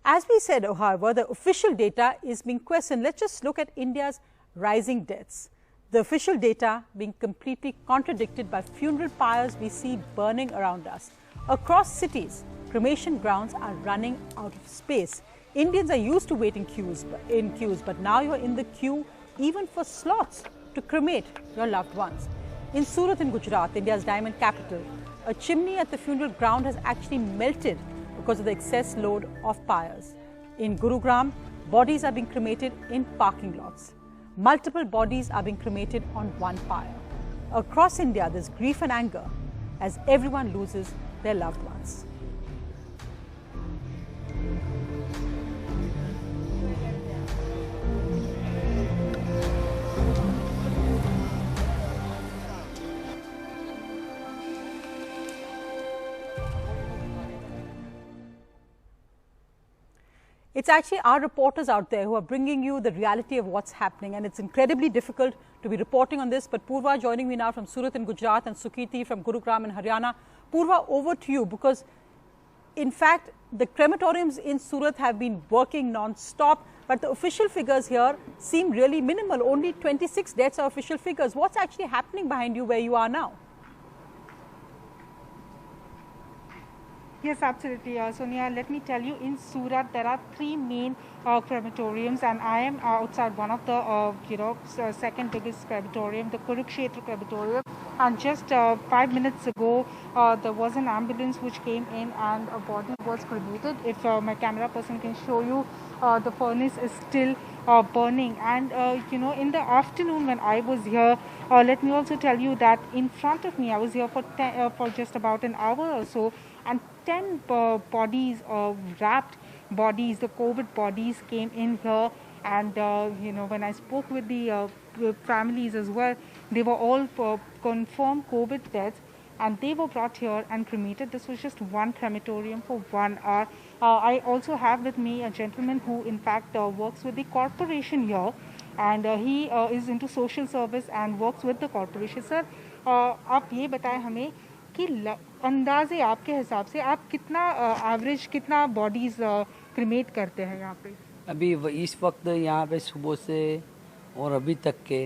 As we said, however, the official data is being questioned. Let's just look at India's rising deaths. The official data being completely contradicted by funeral pyres we see burning around us. Across cities, cremation grounds are running out of space. Indians are used to waiting in queues, but now you're in the queue even for slots to cremate your loved ones. In Surat in Gujarat, India's diamond capital, a chimney at the funeral ground has actually melted because of the excess load of pyres. In Gurugram, bodies are being cremated in parking lots. Multiple bodies are being cremated on one pyre. Across India, there's grief and anger as everyone loses their loved ones. It's actually our reporters out there who are bringing you the reality of what's happening, and it's incredibly difficult to be reporting on this. But Purva joining me now from Surat in Gujarat and Sukirti from Gurugram in Haryana. Purva, over to you, because in fact the crematoriums in Surat have been working non-stop, but the official figures here seem really minimal. Only 26 deaths are official figures. What's actually happening behind you where you are now? Yes, absolutely, Sonia. Let me tell you, in Surat there are three main crematoriums, and I am outside one of the second biggest crematorium, the Kurukshetra crematorium. And just 5 minutes ago, there was an ambulance which came in, and a body was cremated. If my camera person can show you, the furnace is still burning. And in the afternoon when I was here, let me also tell you that in front of me, I was here for just about an hour or so, and 10 bodies, wrapped bodies, the COVID bodies came in here. And when I spoke with the families as well, they were all confirmed COVID deaths, and they were brought here and cremated. This was just one crematorium for 1 hour. I also have with me a gentleman who in fact works with the corporation here, and he is into social service and works with the corporation. Sir, आप ये बताएं हमें कि अंदाजे आपके हिसाब से आप कितना एवरेज कितना बॉडीज क्रिमेट करते हैं यहाँ पे? अभी इस वक्त यहाँ पे सुबह से और अभी तक के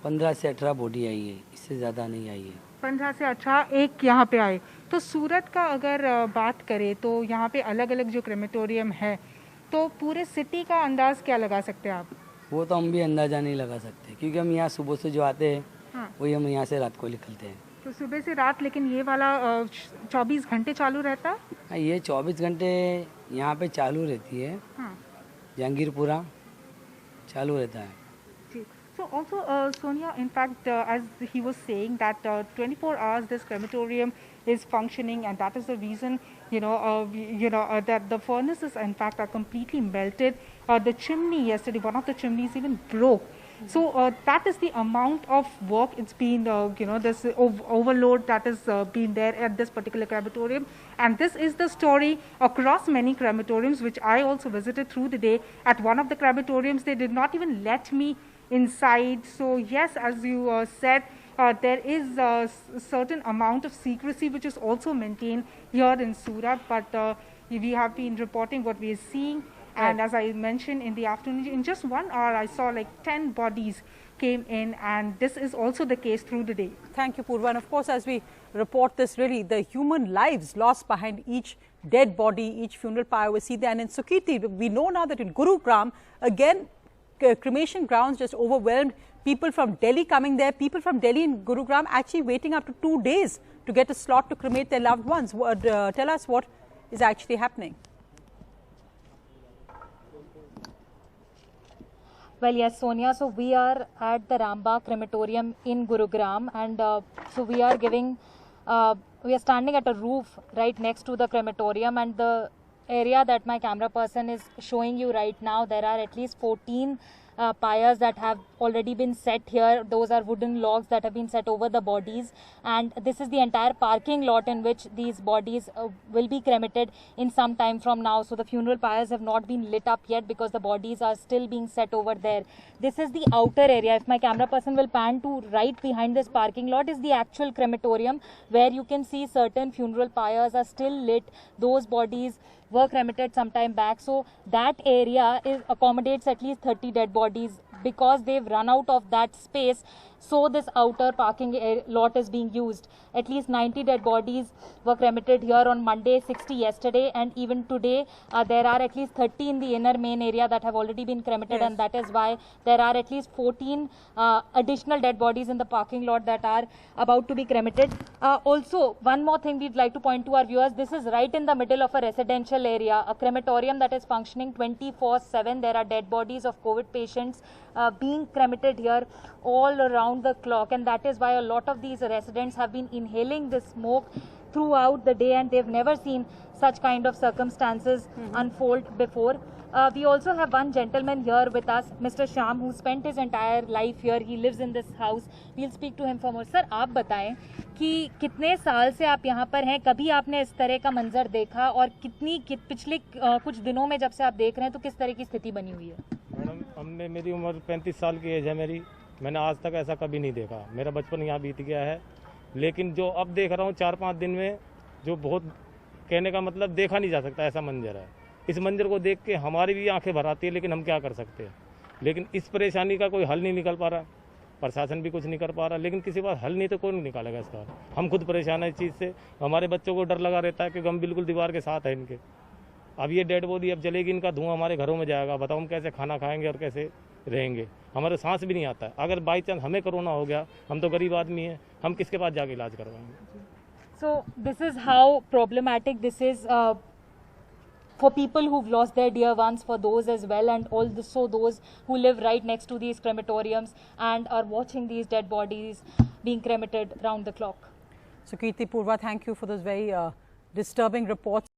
15 से 18 बॉडी आई है, इससे ज़्यादा नहीं आई है। 15 से 18 एक यहाँ पे आए। तो सूरत का अगर बात करें तो यहाँ पे अलग अलग जो क्रेमेटोरियम है, तो पूरे सिटी का अंदाज क्या लगा सकते हैं आप? वो तो हम भी अंदाज़ा नहीं लगा सकते, क्योंकि हम यहाँ सुबह से जो आते हैं वही हम यहाँ से रात को निकलते हैं। तो सुबह से रात, लेकिन ये वाला 24 घंटे चालू रहता है? ये 24 घंटे यहाँ पे चालू रहती है। जहांगीरपुरा चालू रहता है। So also, Sonia, in fact, as he was saying that 24 hours this crematorium is functioning, and that is the reason, that the furnaces in fact are completely melted. The chimney yesterday, one of the chimneys even broke. So that is the amount of work it's been, this overload that has been there at this particular crematorium. And this is the story across many crematoriums, which I also visited through the day. At one of the crematoriums, they did not even let me inside. So yes, as you said, there is a certain amount of secrecy which is also maintained here in Surat, but we have been reporting what we are seeing. And as I mentioned in the afternoon, in just 1 hour, I saw like 10 bodies came in, and this is also the case through the day. Thank you, Purva. And of course, as we report this, really, the human lives lost behind each dead body, each funeral pyre we see there. And in Sukirti, we know now that in Gurugram, again, cremation grounds just overwhelmed. People from Delhi coming there, people from Delhi in Gurugram actually waiting up to 2 days to get a slot to cremate their loved ones. Tell us what is actually happening. Well, yes, Sonia. So we are at the Rambagh crematorium in Gurugram, and so we are giving, we are standing at a roof right next to the crematorium, and the area that my camera person is showing you right now, there are at least 14 pyres that have already been set here. Those are wooden logs that have been set over the bodies, and this is the entire parking lot in which these bodies will be cremated in some time from now. So the funeral pyres have not been lit up yet because the bodies are still being set over there. This is the outer area. If my camera person will pan to right behind this parking lot is the actual crematorium, where you can see certain funeral pyres are still lit. Those bodies were cremated some time back. So that area accommodates at least 30 dead bodies. Because they've run out of that space, so this outer parking lot is being used. At least 90 dead bodies were cremated here on Monday, 60 yesterday, and even today there are at least 30 in the inner main area that have already been cremated. Yes. And that is why there are at least 14 additional dead bodies in the parking lot that are about to be cremated. Also, one more thing we'd like to point to our viewers, this is right in the middle of a residential area, a crematorium that is functioning 24/7. There are dead bodies of COVID patients being cremated here all around the clock, and that is why a lot of these residents have been inhaling this smoke throughout the day, and they've never seen such kind of circumstances unfold before. We also have one gentleman here with us, Mr. Sham, who spent his entire life here. He lives in this house. We'll speak to him for more. Sir, आप बताएं कि कितने साल से आप यहाँ पर हैं, कभी आपने इस तरह का मंजर देखा, और पिछले कुछ दिनों में जब से आप देख रहे हैं तो किस तरह की स्थिति बनी हुई है? मैडम, मेरी उम्र 35 साल की एज है मेरी। मैंने आज तक ऐसा कभी नहीं देखा। मेरा बचपन यहाँ बीत गया है, लेकिन जो अब देख रहा हूँ 4-5 दिन में, जो बहुत कहने का मतलब देखा नहीं जा सकता ऐसा मंजर है। इस मंजर को देख के हमारी भी आंखें भर आती है, लेकिन हम क्या कर सकते हैं। लेकिन इस परेशानी का कोई हल नहीं निकल पा रहा, प्रशासन भी कुछ नहीं कर पा रहा, लेकिन किसी बात हल नहीं तो कौन निकालेगा इसका। हम खुद परेशान है इस चीज़ से। हमारे बच्चों को डर लगा रहता है कि हम बिल्कुल दीवार के साथ है इनके। अब ये डेड बॉडी अब जलेगी, इनका धुआं हमारे घरों में जाएगा। बताओ हम कैसे खाना खाएंगे और कैसे रहेंगे? हमारे सांस भी नहीं आता है। अगर बाई चांस हमें कोरोना हो गया, हम तो गरीब आदमी हैं, हम किसके पास जाके इलाज करवाएंगे? So this is how problematic this is for people who've lost their dear ones, for those as well, and also those who live right next to these crematoriums and are watching these dead bodies being cremated round the clock. So Kirti, Purva, thank you for those very disturbing reports.